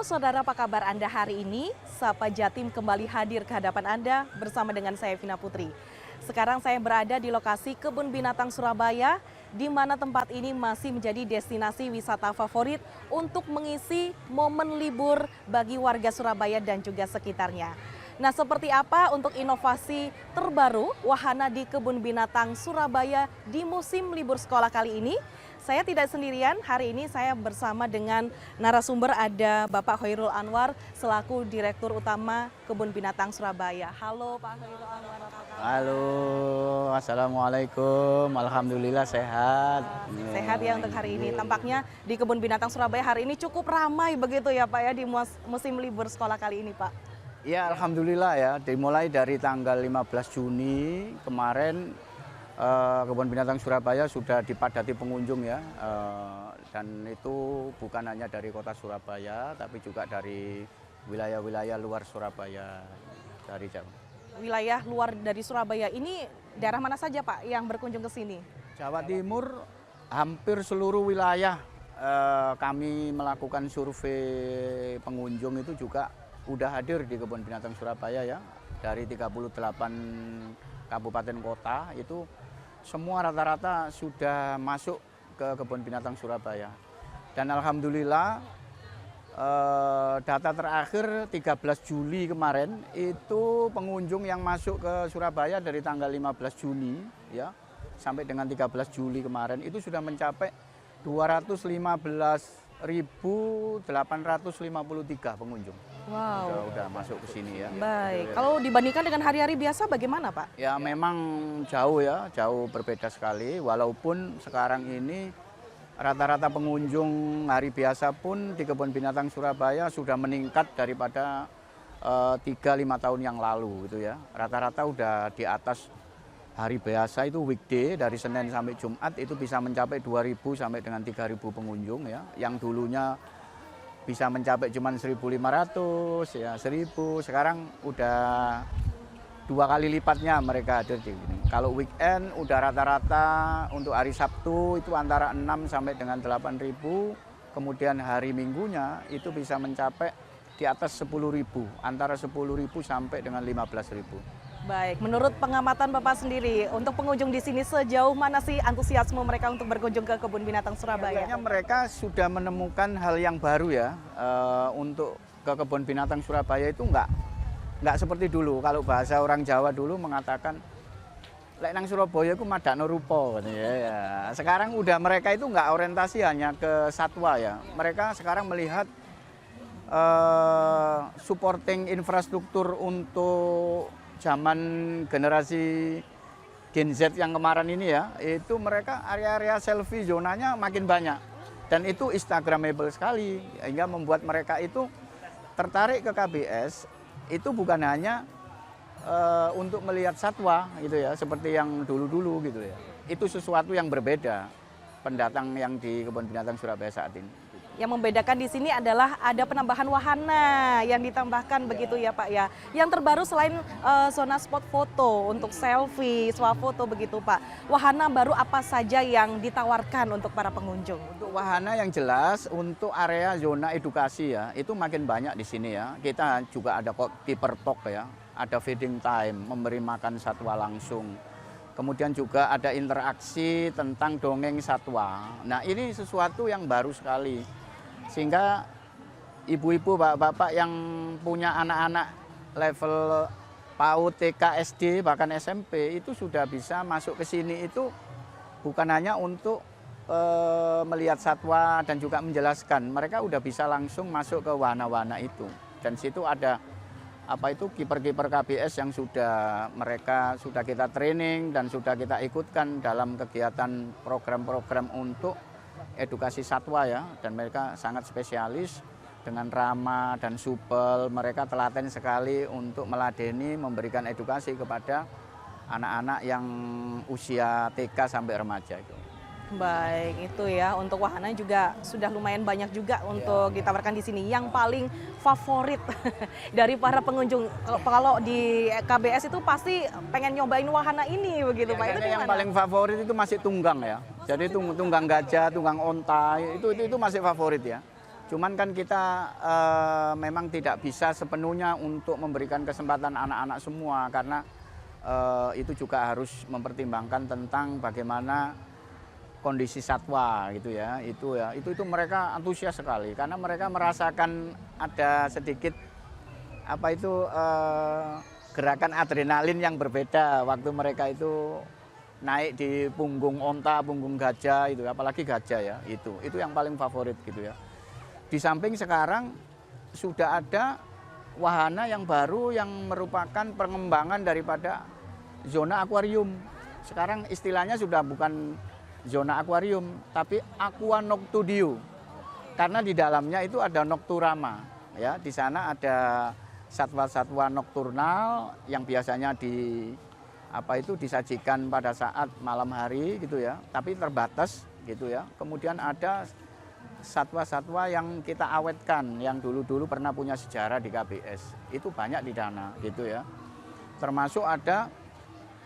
saudara, apa kabar Anda hari ini? Sapa Jatim kembali hadir ke hadapan Anda bersama dengan saya Vina Putri. Sekarang saya berada di lokasi Kebun Binatang Surabaya, di mana tempat ini masih menjadi destinasi wisata favorit untuk mengisi momen libur bagi warga Surabaya dan juga sekitarnya. Nah, seperti apa untuk inovasi terbaru wahana di Kebun Binatang Surabaya di musim libur sekolah kali ini? Saya tidak sendirian, hari ini saya bersama dengan narasumber, ada Bapak Khairul Anwar selaku Direktur Utama Kebun Binatang Surabaya. Halo Pak Khairul Anwar. Halo, Assalamualaikum, Alhamdulillah sehat. Sehat ya untuk hari ini. Tampaknya di Kebun Binatang Surabaya hari ini cukup ramai begitu ya Pak ya di musim libur sekolah kali ini Pak. Ya Alhamdulillah ya, dimulai dari tanggal 15 Juni kemarin Kebun Binatang Surabaya sudah dipadati pengunjung ya, dan itu bukan hanya dari kota Surabaya tapi juga dari wilayah-wilayah luar Surabaya, dari Jawa. Wilayah luar dari Surabaya ini daerah mana saja Pak yang berkunjung ke sini? Jawa Timur, hampir seluruh wilayah kami melakukan survei pengunjung itu juga udah hadir di Kebun Binatang Surabaya ya, dari 38 kabupaten kota itu semua rata-rata sudah masuk ke Kebun Binatang Surabaya. Dan alhamdulillah data terakhir 13 Juli kemarin itu pengunjung yang masuk ke Surabaya dari tanggal 15 Juni ya sampai dengan 13 Juli kemarin itu sudah mencapai 215.853 pengunjung. Wow. Udah masuk ke sini ya. Baik, kalau dibandingkan dengan hari-hari biasa bagaimana Pak? Ya memang jauh ya, jauh berbeda sekali. Walaupun sekarang ini rata-rata pengunjung hari biasa pun di Kebun Binatang Surabaya sudah meningkat daripada 3-5 tahun yang lalu gitu ya. Rata-rata udah di atas hari biasa itu weekday dari Senin sampai Jumat itu bisa mencapai 2.000 sampai dengan 3.000 pengunjung ya. Yang dulunya bisa mencapai cuma 1.500 ya 1.000, sekarang udah 2 kali lipatnya mereka hadir di sini. Kalau weekend udah rata-rata untuk hari Sabtu itu antara 6 sampai dengan 8.000, kemudian hari Minggunya itu bisa mencapai di atas 10.000, antara 10.000 sampai dengan 15.000. Baik, menurut pengamatan Bapak sendiri, untuk pengunjung di sini sejauh mana sih antusiasme mereka untuk berkunjung ke Kebun Binatang Surabaya? Kayaknya mereka sudah menemukan hal yang baru ya, untuk ke Kebun Binatang Surabaya itu nggak seperti dulu. Kalau bahasa orang Jawa dulu mengatakan, lek nang Surabaya itu madakno rupa. Ya. Sekarang udah mereka itu nggak orientasi hanya ke satwa ya. Mereka sekarang melihat supporting infrastruktur untuk zaman generasi Gen Z yang kemarin ini ya, itu mereka area-area selfie zonanya makin banyak. Dan itu instagramable sekali, hingga membuat mereka itu tertarik ke KBS, itu bukan hanya untuk melihat satwa gitu ya, seperti yang dulu-dulu gitu ya. Itu sesuatu yang berbeda pendatang yang di Kebun Binatang Surabaya saat ini. Yang membedakan di sini adalah ada penambahan wahana yang ditambahkan begitu ya Pak ya. Yang terbaru selain zona spot foto untuk selfie, swafoto begitu Pak. Wahana baru apa saja yang ditawarkan untuk para pengunjung? Untuk wahana yang jelas untuk area zona edukasi ya, itu makin banyak di sini ya. Kita juga ada keeper talk ya, ada feeding time, memberi makan satwa langsung. Kemudian juga ada interaksi tentang dongeng satwa. Nah ini sesuatu yang baru sekali. Sehingga ibu-ibu, bapak-bapak yang punya anak-anak level PAUD, TK, SD, bahkan SMP itu sudah bisa masuk ke sini itu bukan hanya untuk melihat satwa dan juga menjelaskan. Mereka udah bisa langsung masuk ke wahana-wahana itu. Dan situ ada kiper-kiper KBS yang mereka sudah kita training dan sudah kita ikutkan dalam kegiatan program-program untuk edukasi satwa ya, dan mereka sangat spesialis dengan ramah dan supel. Mereka telaten sekali untuk meladeni, memberikan edukasi kepada anak-anak yang usia TK sampai remaja itu. Baik, itu ya untuk wahana juga sudah lumayan banyak juga untuk ditawarkan di sini. Yang paling favorit dari para pengunjung kalau di KBS itu pasti pengen nyobain wahana ini begitu Pak. Itu yang paling favorit itu masih tunggang ya. Jadi tunggang gajah, tunggang onta itu masih favorit ya. Cuman kan kita memang tidak bisa sepenuhnya untuk memberikan kesempatan anak-anak semua karena itu juga harus mempertimbangkan tentang bagaimana kondisi satwa gitu ya. Itu mereka antusias sekali karena mereka merasakan ada sedikit gerakan adrenalin yang berbeda waktu mereka itu naik di punggung onta, punggung gajah itu, apalagi gajah ya, itu yang paling favorit gitu ya. Di samping sekarang sudah ada wahana yang baru yang merupakan pengembangan daripada zona akuarium. Sekarang istilahnya sudah bukan zona akuarium, tapi aqua noctudio. Karena di dalamnya itu ada nocturama, ya. Di sana ada satwa-satwa nokturnal yang biasanya disajikan pada saat malam hari gitu ya, tapi terbatas gitu ya. Kemudian ada satwa-satwa yang kita awetkan, yang dulu-dulu pernah punya sejarah di KBS, itu banyak di sana gitu ya. Termasuk ada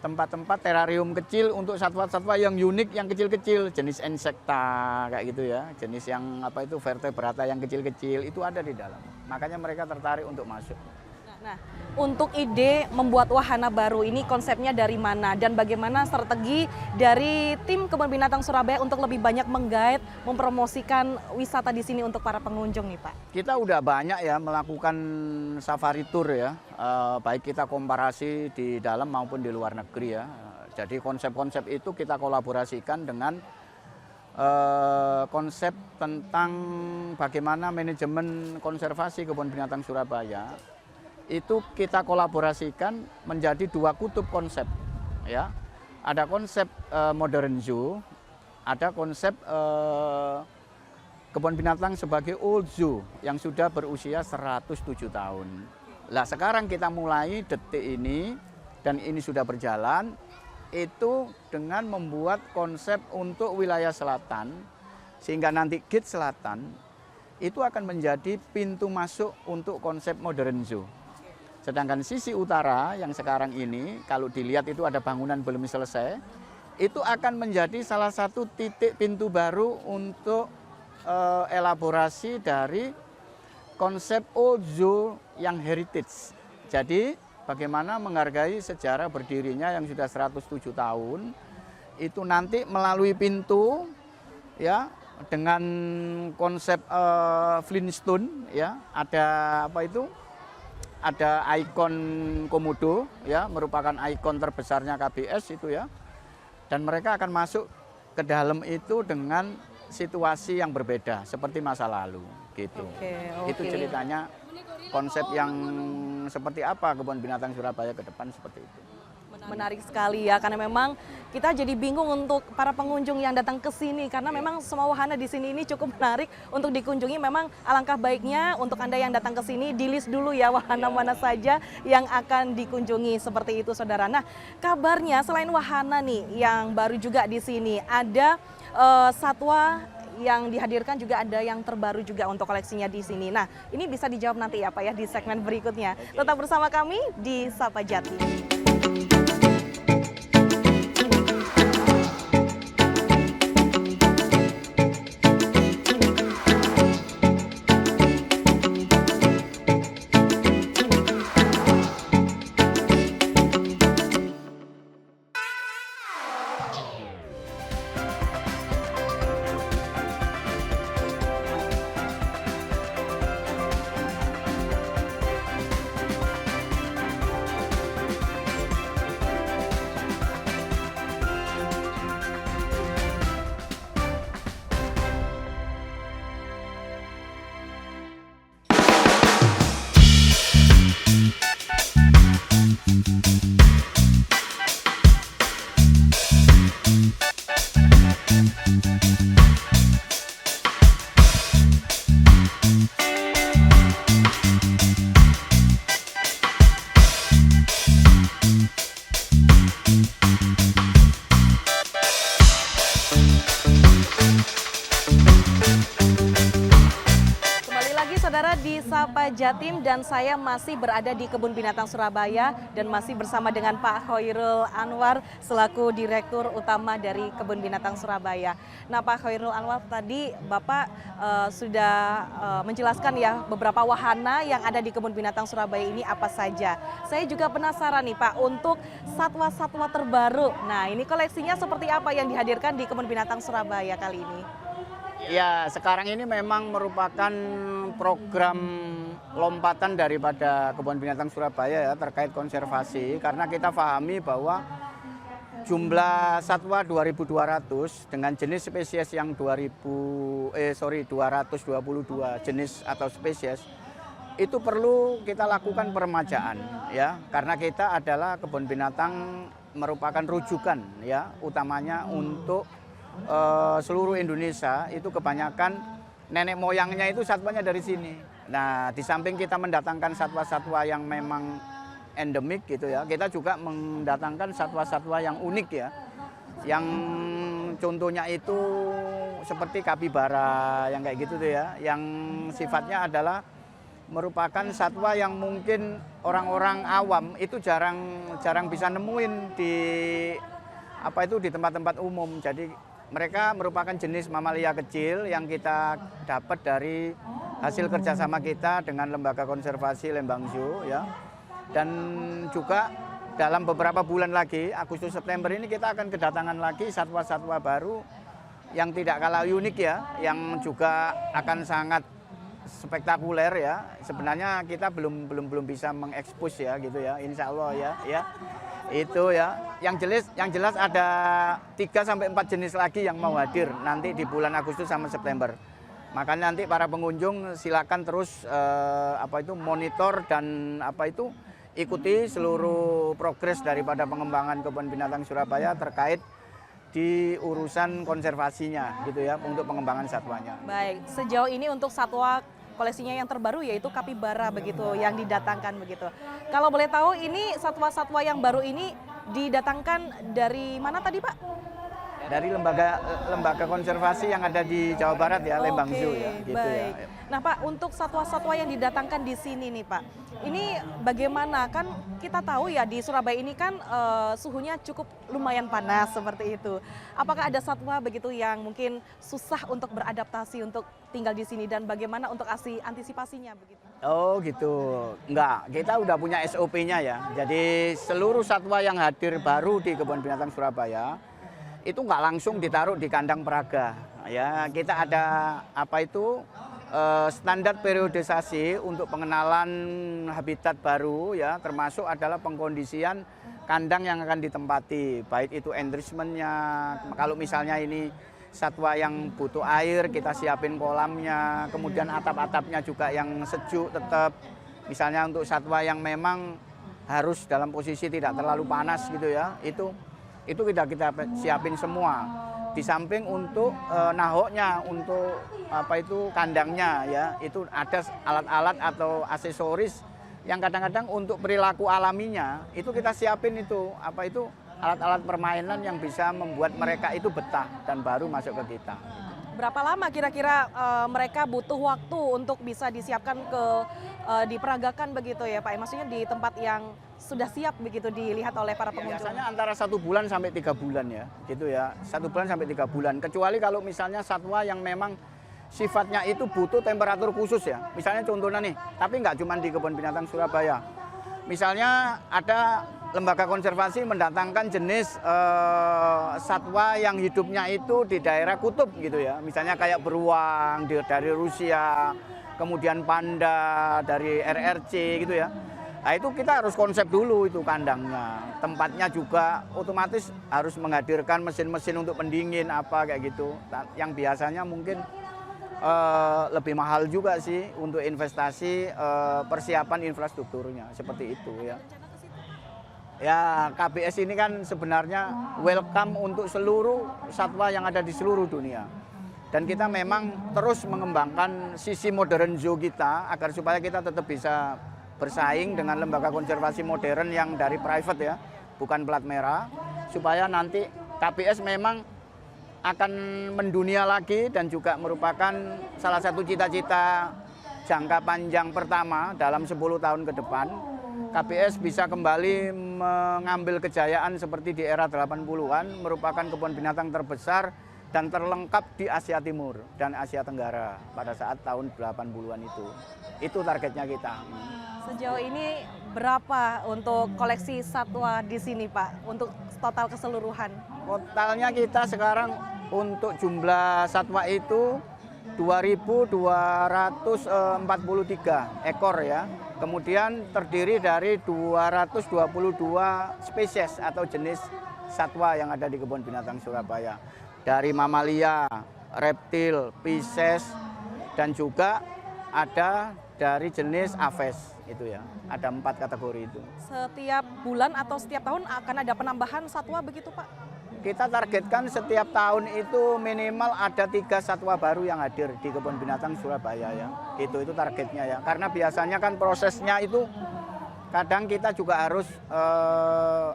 tempat-tempat terarium kecil untuk satwa-satwa yang unik, yang kecil-kecil, jenis insekta kayak gitu ya, jenis yang vertebrata yang kecil-kecil itu ada di dalam. Makanya mereka tertarik untuk masuk. Nah, untuk ide membuat wahana baru ini konsepnya dari mana dan bagaimana strategi dari tim Kebun Binatang Surabaya untuk lebih banyak menggait, mempromosikan wisata di sini untuk para pengunjung nih Pak? Kita udah banyak ya melakukan safari tour ya, baik kita komparasi di dalam maupun di luar negeri ya. Jadi konsep-konsep itu kita kolaborasikan dengan konsep tentang bagaimana manajemen konservasi Kebun Binatang Surabaya. Itu kita kolaborasikan menjadi dua kutub konsep ya. Ada konsep modern zoo, ada konsep kebun binatang sebagai old zoo yang sudah berusia 107 tahun. Lah sekarang kita mulai detik ini dan ini sudah berjalan itu dengan membuat konsep untuk wilayah selatan sehingga nanti gate selatan itu akan menjadi pintu masuk untuk konsep modern zoo. Sedangkan sisi utara yang sekarang ini, kalau dilihat itu ada bangunan belum selesai, itu akan menjadi salah satu titik pintu baru untuk elaborasi dari konsep old zoo yang heritage. Jadi bagaimana menghargai sejarah berdirinya yang sudah 107 tahun, itu nanti melalui pintu ya dengan konsep Flintstone ya, ada ada ikon komodo ya, merupakan ikon terbesarnya KBS itu ya. Dan mereka akan masuk ke dalam itu dengan situasi yang berbeda seperti masa lalu gitu. Oke. Itu ceritanya konsep yang seperti apa Kebun Binatang Surabaya ke depan seperti itu. Menarik sekali ya, karena memang kita jadi bingung untuk para pengunjung yang datang ke sini karena memang semua wahana di sini ini cukup menarik untuk dikunjungi. Memang alangkah baiknya untuk Anda yang datang ke sini di list dulu ya wahana mana saja yang akan dikunjungi seperti itu Saudara. Nah, kabarnya selain wahana nih yang baru juga di sini ada satwa yang dihadirkan juga ada yang terbaru juga untuk koleksinya di sini. Nah, ini bisa dijawab nanti ya Pak ya di segmen berikutnya. Tetap bersama kami di Sapa Jatim. Jatim dan saya masih berada di Kebun Binatang Surabaya dan masih bersama dengan Pak Khairul Anwar selaku Direktur Utama dari Kebun Binatang Surabaya. Nah Pak Khairul Anwar, tadi Bapak sudah menjelaskan ya beberapa wahana yang ada di Kebun Binatang Surabaya ini apa saja. Saya juga penasaran nih Pak untuk satwa-satwa terbaru. Nah ini koleksinya seperti apa yang dihadirkan di Kebun Binatang Surabaya kali ini? Ya, sekarang ini memang merupakan program lompatan daripada Kebun Binatang Surabaya ya terkait konservasi, karena kita pahami bahwa jumlah satwa 2.200 dengan jenis spesies yang 222 jenis atau spesies itu perlu kita lakukan peremajaan ya, karena kita adalah kebun binatang merupakan rujukan ya utamanya untuk seluruh Indonesia. Itu kebanyakan nenek moyangnya itu satwanya dari sini. Nah, di samping kita mendatangkan satwa-satwa yang memang endemik gitu ya, kita juga mendatangkan satwa-satwa yang unik ya. Yang contohnya itu seperti kapibara yang kayak gitu tuh ya, yang sifatnya adalah merupakan satwa yang mungkin orang-orang awam itu jarang bisa nemuin di di tempat-tempat umum. Jadi mereka merupakan jenis mamalia kecil yang kita dapat dari hasil kerjasama kita dengan Lembaga Konservasi Lembang Zoo ya. Dan juga dalam beberapa bulan lagi, Agustus September ini kita akan kedatangan lagi satwa-satwa baru yang tidak kalah unik ya, yang juga akan sangat spektakuler ya. Sebenarnya kita belum bisa mengekspos ya gitu ya, insya Allah ya. Itu ya, yang jelas ada 3-4 jenis lagi yang mau hadir nanti di bulan Agustus sama September. Makanya nanti para pengunjung silakan terus monitor dan ikuti seluruh progres daripada pengembangan Kebun Binatang Surabaya terkait di urusan konservasinya gitu ya, untuk pengembangan satwanya. Baik, sejauh ini untuk satwa koleksinya yang terbaru yaitu kapibara begitu yang didatangkan begitu. Kalau boleh tahu ini satwa-satwa yang baru ini didatangkan dari mana tadi Pak? Dari lembaga konservasi yang ada di Jawa Barat ya, Lembang Zoo ya. Gitu baik. ya. Nah Pak, untuk satwa-satwa yang didatangkan di sini nih Pak, ini bagaimana? Kan kita tahu ya di Surabaya ini kan suhunya cukup lumayan panas seperti itu. Apakah ada satwa begitu yang mungkin susah untuk beradaptasi untuk tinggal di sini dan bagaimana untuk antisipasinya begitu? Oh gitu, enggak, kita udah punya SOP-nya ya. Jadi seluruh satwa yang hadir baru di Kebun Binatang Surabaya itu nggak langsung ditaruh di kandang peraga ya. Kita ada standar periodisasi untuk pengenalan habitat baru ya, termasuk adalah pengkondisian kandang yang akan ditempati, baik itu enrichment-nya, kalau misalnya ini satwa yang butuh air kita siapin kolamnya, kemudian atap-atapnya juga yang sejuk tetap, misalnya untuk satwa yang memang harus dalam posisi tidak terlalu panas gitu ya, itu kita siapin semua. Di samping untuk nahoknya, untuk kandangnya ya, itu ada alat-alat atau aksesoris yang kadang-kadang untuk perilaku alaminya itu kita siapin itu alat-alat permainan yang bisa membuat mereka itu betah dan baru masuk ke kita. Berapa lama kira-kira mereka butuh waktu untuk bisa disiapkan diperagakan begitu ya Pak? Maksudnya di tempat yang sudah siap begitu dilihat oleh para pengunjung? Biasanya antara 1 bulan sampai 3 bulan ya, gitu ya. 1 bulan sampai 3 bulan. Kecuali kalau misalnya satwa yang memang sifatnya itu butuh temperatur khusus ya. Misalnya contohnya nih, tapi nggak cuma di Kebun Binatang Surabaya. Misalnya ada lembaga konservasi mendatangkan jenis satwa yang hidupnya itu di daerah kutub gitu ya. Misalnya kayak beruang dari Rusia, kemudian panda dari RRC gitu ya. Nah itu kita harus konsep dulu itu kandangnya. Tempatnya juga otomatis harus menghadirkan mesin-mesin untuk pendingin kayak gitu. Yang biasanya mungkin lebih mahal juga sih untuk investasi persiapan infrastrukturnya seperti itu ya. Ya KBS ini kan sebenarnya welcome untuk seluruh satwa yang ada di seluruh dunia. Dan kita memang terus mengembangkan sisi modern zoo kita agar supaya kita tetap bisa bersaing dengan lembaga konservasi modern yang dari private ya, bukan plat merah, supaya nanti KBS memang akan mendunia lagi dan juga merupakan salah satu cita-cita jangka panjang pertama dalam 10 tahun ke depan, KBS bisa kembali mengambil kejayaan seperti di era 80-an, merupakan kebun binatang terbesar dan terlengkap di Asia Timur dan Asia Tenggara pada saat tahun 80-an itu. Itu targetnya kita. Sejauh ini berapa untuk koleksi satwa di sini, Pak? Untuk total keseluruhan? Totalnya kita sekarang untuk jumlah satwa itu 2.243 ekor ya. Kemudian terdiri dari 222 spesies atau jenis satwa yang ada di Kebun Binatang Surabaya. Dari mamalia, reptil, pisces, dan juga ada dari jenis aves itu ya. Ada 4 kategori itu. Setiap bulan atau setiap tahun akan ada penambahan satwa begitu, Pak? Kita targetkan setiap tahun itu minimal ada 3 satwa baru yang hadir di Kebun Binatang Surabaya ya. Itu targetnya ya. Karena biasanya kan prosesnya itu kadang kita juga harus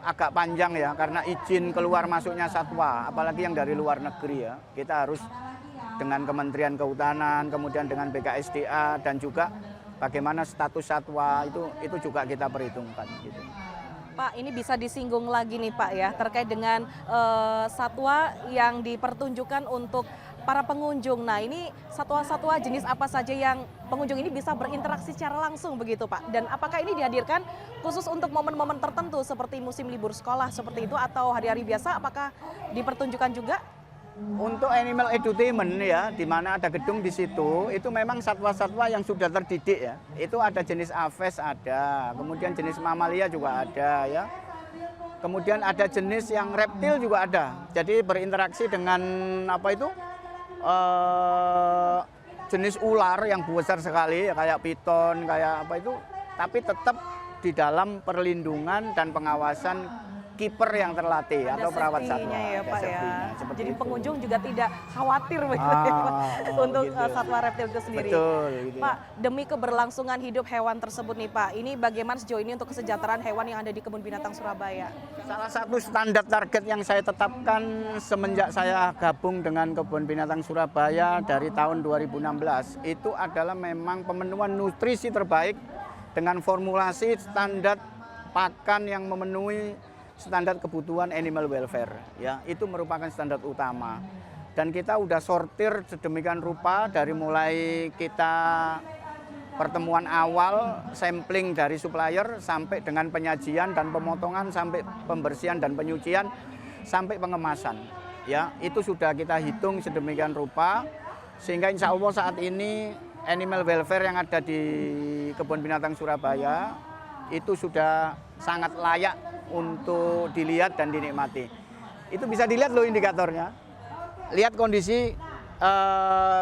agak panjang ya, karena izin keluar masuknya satwa, apalagi yang dari luar negeri ya. Kita harus dengan Kementerian Kehutanan, kemudian dengan BKSDA, dan juga bagaimana status satwa itu juga kita perhitungkan gitu. Pak, ini bisa disinggung lagi nih Pak ya, terkait dengan satwa yang dipertunjukkan untuk para pengunjung. Nah, ini satwa-satwa jenis apa saja yang pengunjung ini bisa berinteraksi secara langsung begitu Pak? Dan apakah ini dihadirkan khusus untuk momen-momen tertentu seperti musim libur sekolah seperti itu, atau hari-hari biasa apakah dipertunjukkan juga? Untuk animal edutainment ya, di mana ada gedung di situ, itu memang satwa-satwa yang sudah terdidik ya. Itu ada jenis aves ada, kemudian jenis mamalia juga ada ya. Kemudian ada jenis yang reptil juga ada. Jadi berinteraksi dengan apa itu? Jenis ular yang besar sekali ya, kayak piton, kayak apa itu, tapi tetap di dalam perlindungan dan pengawasan kiper yang terlatih ada atau perawat satwa ya Pak ya. Jadi itu. pengunjung juga tidak khawatir begitu ya, Pak, untuk gitu. satwa reptil itu sendiri. Betul, gitu Pak, demi keberlangsungan hidup hewan tersebut nih Pak, ini bagaimana sejauh ini untuk kesejahteraan hewan yang ada di Kebun Binatang Surabaya? Salah satu standar target yang saya tetapkan semenjak saya gabung dengan Kebun Binatang Surabaya dari tahun 2016 itu adalah memang pemenuhan nutrisi terbaik dengan formulasi standar pakan yang memenuhi standar kebutuhan animal welfare ya, itu merupakan standar utama. Dan kita udah sortir sedemikian rupa dari mulai kita pertemuan awal, sampling dari supplier sampai dengan penyajian dan pemotongan, sampai pembersihan dan penyucian, sampai pengemasan. Ya, itu sudah kita hitung sedemikian rupa sehingga insya Allah saat ini animal welfare yang ada di Kebun Binatang Surabaya itu sudah sangat layak untuk dilihat dan dinikmati. Itu bisa dilihat loh indikatornya. Lihat kondisi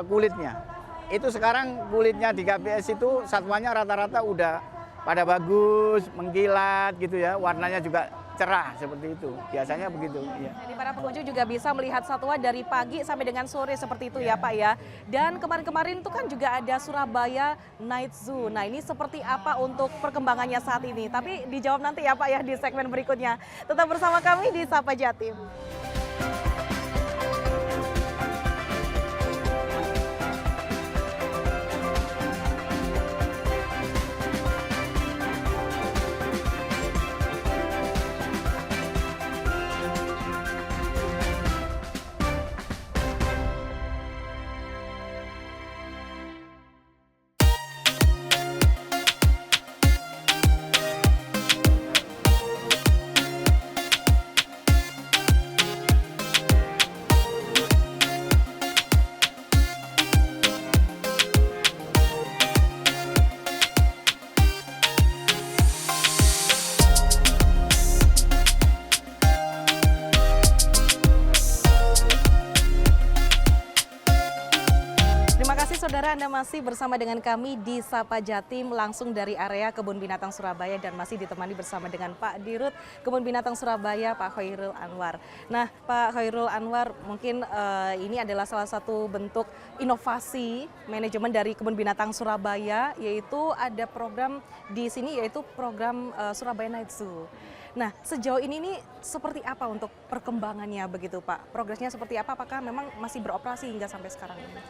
kulitnya. Itu sekarang kulitnya di KBS itu satwanya rata-rata udah pada bagus, mengkilat gitu ya. Warnanya juga cerah seperti itu. Biasanya begitu ya. Jadi para pengunjung juga bisa melihat satwa dari pagi sampai dengan sore seperti itu ya Pak ya. Dan kemarin-kemarin itu kan juga ada Surabaya Night Zoo. Nah, ini seperti apa untuk perkembangannya saat ini? Tapi dijawab nanti ya Pak ya di segmen berikutnya. Tetap bersama kami di Sapa Jatim. Saudara, Anda masih bersama dengan kami di Sapa Jatim langsung dari area Kebun Binatang Surabaya dan masih ditemani bersama dengan Pak Dirut Kebun Binatang Surabaya, Pak Khairul Anwar. Nah, Pak Khairul Anwar, mungkin ini adalah salah satu bentuk inovasi manajemen dari Kebun Binatang Surabaya, yaitu ada program di sini yaitu program Surabaya Night Zoo. Nah, sejauh ini nih seperti apa untuk perkembangannya begitu Pak? Progresnya seperti apa? Apakah memang masih beroperasi hingga sampai sekarang ini?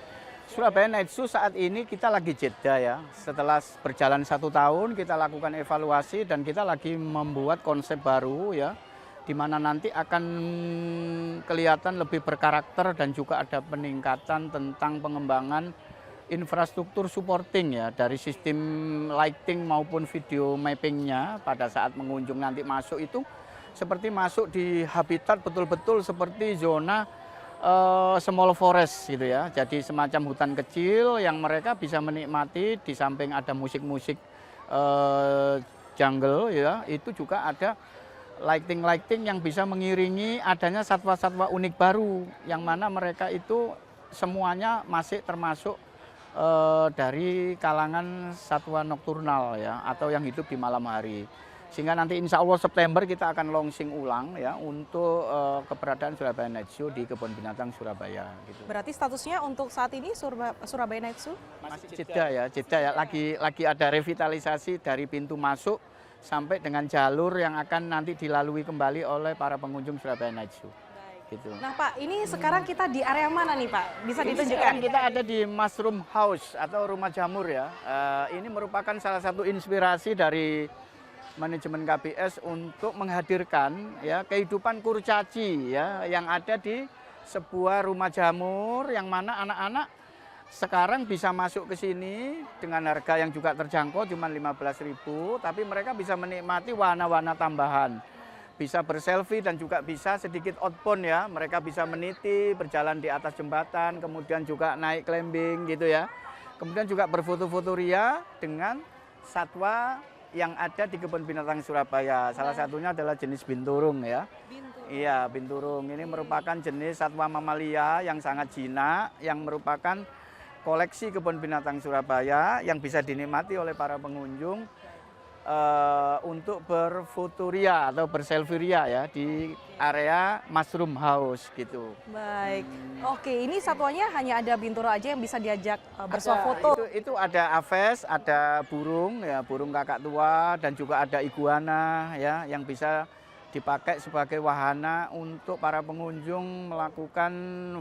Surabaya Night Zoo saat ini kita lagi jeda ya. Setelah berjalan 1 tahun kita lakukan evaluasi dan kita lagi membuat konsep baru ya, di mana nanti akan kelihatan lebih berkarakter dan juga ada peningkatan tentang pengembangan infrastruktur supporting ya, dari sistem lighting maupun video mappingnya pada saat pengunjung nanti masuk itu seperti masuk di habitat betul-betul seperti zona small forest gitu ya. Jadi semacam hutan kecil yang mereka bisa menikmati, di samping ada musik-musik jungle ya, itu juga ada lighting yang bisa mengiringi adanya satwa-satwa unik baru yang mana mereka itu semuanya masih termasuk dari kalangan satwa nokturnal ya, atau yang hidup di malam hari. Sehingga nanti insya Allah September kita akan launching ulang ya untuk keberadaan Surabaya Night Zoo di Kebun Binatang Surabaya. Gitu. Berarti statusnya untuk saat ini Surabaya Night Zoo? Masih jeda ya. Lagi ada revitalisasi dari pintu masuk sampai dengan jalur yang akan nanti dilalui kembali oleh para pengunjung Surabaya Night Zoo. Gitu. Nah Pak, ini sekarang kita di area mana nih Pak? Bisa ditunjukkan? Kita ada di Mushroom House atau rumah jamur ya. Ini merupakan salah satu inspirasi dari manajemen KBS untuk menghadirkan ya kehidupan kurcaci ya yang ada di sebuah rumah jamur yang mana anak-anak sekarang bisa masuk ke sini dengan harga yang juga terjangkau cuma 15.000, tapi mereka bisa menikmati warna-warna tambahan. Bisa berselfie dan juga bisa sedikit outbound ya. Mereka bisa meniti, berjalan di atas jembatan, kemudian juga naik climbing gitu ya. Kemudian juga berfoto-foto ria dengan satwa yang ada di Kebun Binatang Surabaya. Salah satunya adalah jenis binturung ya. Iya, binturung. Ini merupakan jenis satwa mamalia yang sangat jinak, yang merupakan koleksi Kebun Binatang Surabaya yang bisa dinikmati oleh para pengunjung untuk berfotoria atau berselfie ria ya di area Mushroom House gitu. Baik, oke, ini satwanya hanya ada bintoro aja yang bisa diajak bersuah foto. Itu ada aves, ada burung ya, burung kakak tua, dan juga ada iguana ya yang bisa dipakai sebagai wahana untuk para pengunjung melakukan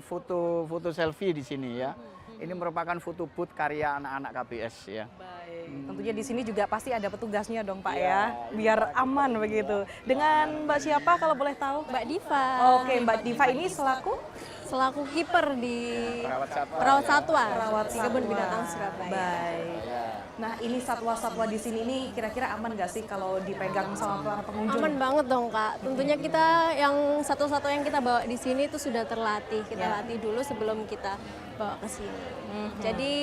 foto selfie di sini ya. Ini merupakan foto booth karya anak-anak KBS ya. Baik, tentunya di sini juga pasti ada petugasnya dong Pak ya, biar aman begitu. Dengan Mbak siapa kalau boleh tahu? Mbak Diva. Oke, Mbak Diva ini selaku kiper di Perawat satwa. perawat di Kebun Binatang Surabaya. Baik. Nah, ini satwa-satwa di sini ini kira-kira aman nggak sih kalau dipegang sama para pengunjung? Aman banget dong Kak. Tentunya kita yang satu-satu yang kita bawa di sini itu sudah terlatih. Kita latih dulu sebelum kita bawa ke sini. Jadi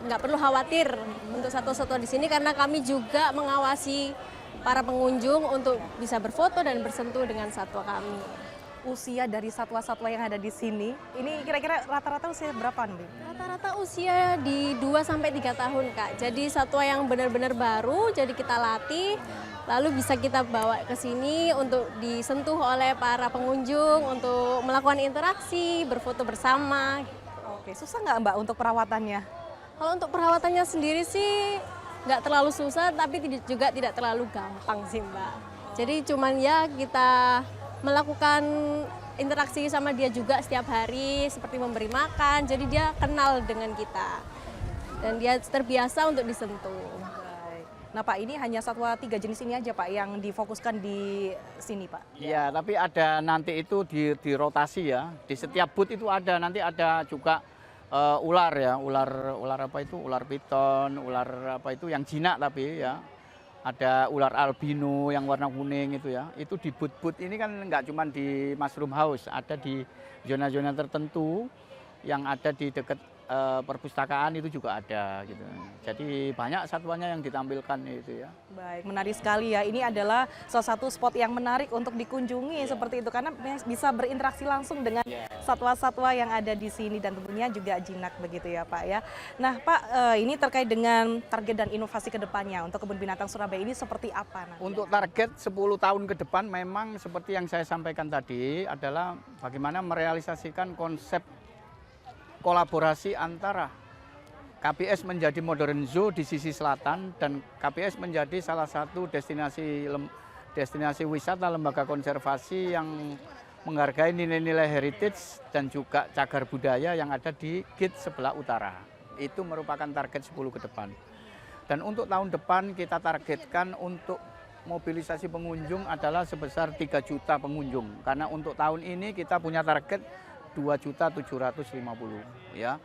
nggak perlu khawatir untuk satwa-satwa di sini karena kami juga mengawasi para pengunjung untuk bisa berfoto dan bersentuh dengan satwa kami. Usia dari satwa-satwa yang ada di sini, ini kira-kira rata-rata usia berapa nih? Rata-rata usia di 2-3 tahun Kak. Jadi satwa yang benar-benar baru, jadi kita latih, lalu bisa kita bawa ke sini untuk disentuh oleh para pengunjung, untuk melakukan interaksi, berfoto bersama. Oke, susah nggak Mbak untuk perawatannya? Kalau untuk perawatannya sendiri sih nggak terlalu susah, tapi juga tidak terlalu gampang sih Mbak. Jadi cuman ya kita melakukan interaksi sama dia juga setiap hari, seperti memberi makan, jadi dia kenal dengan kita. Dan dia terbiasa untuk disentuh. Nah Pak, ini hanya satwa 3 jenis ini aja Pak yang difokuskan di sini Pak? Iya, tapi ada nanti itu di rotasi ya. Di setiap booth itu ada, nanti ada juga ular ya, ular apa itu, ular piton, ular apa itu yang jinak tapi ya. Ada ular albino yang warna kuning itu ya. Itu di booth-booth ini kan nggak cuma di Mushroom House, ada di zona-zona tertentu yang ada di dekat perpustakaan itu juga ada gitu. Jadi banyak satwanya yang ditampilkan itu ya. Baik, menarik sekali ya. Ini adalah salah satu spot yang menarik untuk dikunjungi seperti itu karena bisa berinteraksi langsung dengan satwa-satwa yang ada di sini dan tentunya juga jinak begitu ya Pak ya. Nah Pak, ini terkait dengan target dan inovasi ke depannya untuk Kebun Binatang Surabaya ini seperti apa nanti? Untuk target 10 tahun ke depan memang seperti yang saya sampaikan tadi adalah bagaimana merealisasikan konsep kolaborasi antara KBS menjadi modern zoo di sisi selatan dan KBS menjadi salah satu destinasi wisata lembaga konservasi yang menghargai nilai-nilai heritage dan juga cagar budaya yang ada di gate sebelah utara. Itu merupakan target 10 ke depan. Dan untuk tahun depan kita targetkan untuk mobilisasi pengunjung adalah sebesar 3 juta pengunjung. Karena untuk tahun ini kita punya target 2.750.000 ya.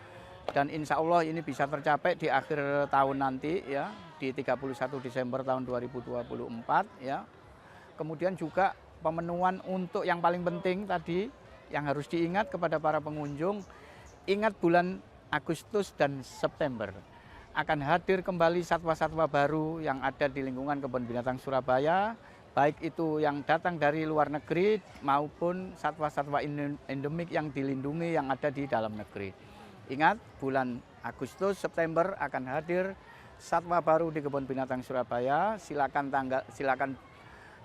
Dan insya Allah ini bisa tercapai di akhir tahun nanti ya, di 31 Desember tahun 2024 ya. Kemudian juga pemenuhan untuk yang paling penting tadi yang harus diingat kepada para pengunjung, ingat bulan Agustus dan September akan hadir kembali satwa-satwa baru yang ada di lingkungan Kebun Binatang Surabaya, baik itu yang datang dari luar negeri maupun satwa-satwa endemik yang dilindungi yang ada di dalam negeri. Ingat, bulan Agustus, September akan hadir satwa baru di Kebun Binatang Surabaya. Silakan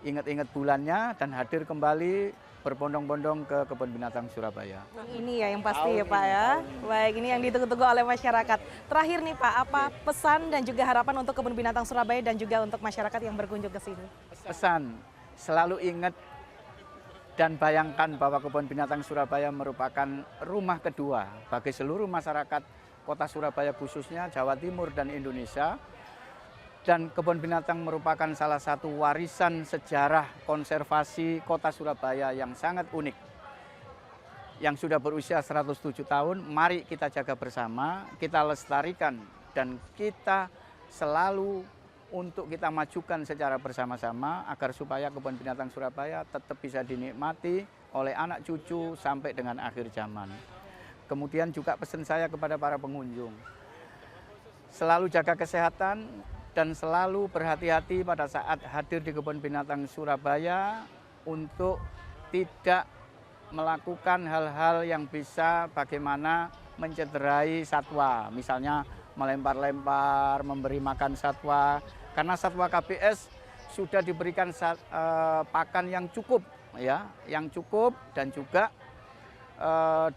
ingat-ingat bulannya dan hadir kembali berbondong-bondong ke Kebun Binatang Surabaya. Ini ya yang pasti ya Pak ya. Baik, ini yang ditunggu-tunggu oleh masyarakat. Terakhir nih Pak, apa pesan dan juga harapan untuk Kebun Binatang Surabaya dan juga untuk masyarakat yang berkunjung ke sini? Pesan, selalu ingat dan bayangkan bahwa Kebun Binatang Surabaya merupakan rumah kedua bagi seluruh masyarakat Kota Surabaya khususnya, Jawa Timur dan Indonesia. Dan Kebun Binatang merupakan salah satu warisan sejarah konservasi Kota Surabaya yang sangat unik. Yang sudah berusia 107 tahun, mari kita jaga bersama, kita lestarikan dan kita selalu untuk kita majukan secara bersama-sama agar supaya Kebun Binatang Surabaya tetap bisa dinikmati oleh anak cucu sampai dengan akhir zaman. Kemudian juga pesan saya kepada para pengunjung, selalu jaga kesehatan, dan selalu berhati-hati pada saat hadir di Kebun Binatang Surabaya untuk tidak melakukan hal-hal yang bisa bagaimana mencederai satwa. Misalnya melempar-lempar, memberi makan satwa. Karena satwa KBS sudah diberikan pakan yang cukup, ya, yang cukup dan juga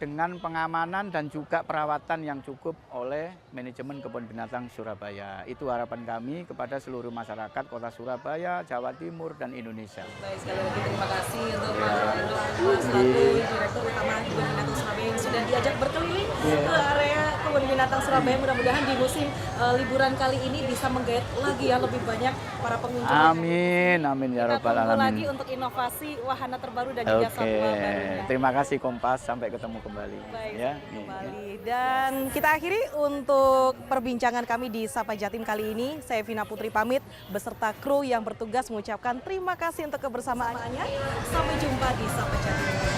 dengan pengamanan dan juga perawatan yang cukup oleh manajemen Kebun Binatang Surabaya. Itu harapan kami kepada seluruh masyarakat Kota Surabaya, Jawa Timur, dan Indonesia. Baik, sekali lagi terima kasih untuk Pak Hendro selaku Direktur Utama Kebun Binatang Surabaya yang sudah diajak berkeliling ke area Kebun Binatang Surabaya. Mudah-mudahan di musim liburan kali ini bisa menggait lagi ya lebih banyak para pengunjung. Amin, amin ya Kita rabbal tunggu alamin. lagi untuk inovasi wahana terbaru dan juga satwa barunya. Terima kasih Kompas, sampai ketemu kembali. Baik, Ya. kembali. Dan kita akhiri untuk perbincangan kami di Sapa Jatim kali ini. Saya Vina Putri pamit beserta kru yang bertugas mengucapkan terima kasih untuk kebersamaannya. Sampai jumpa di Sapa Jatim.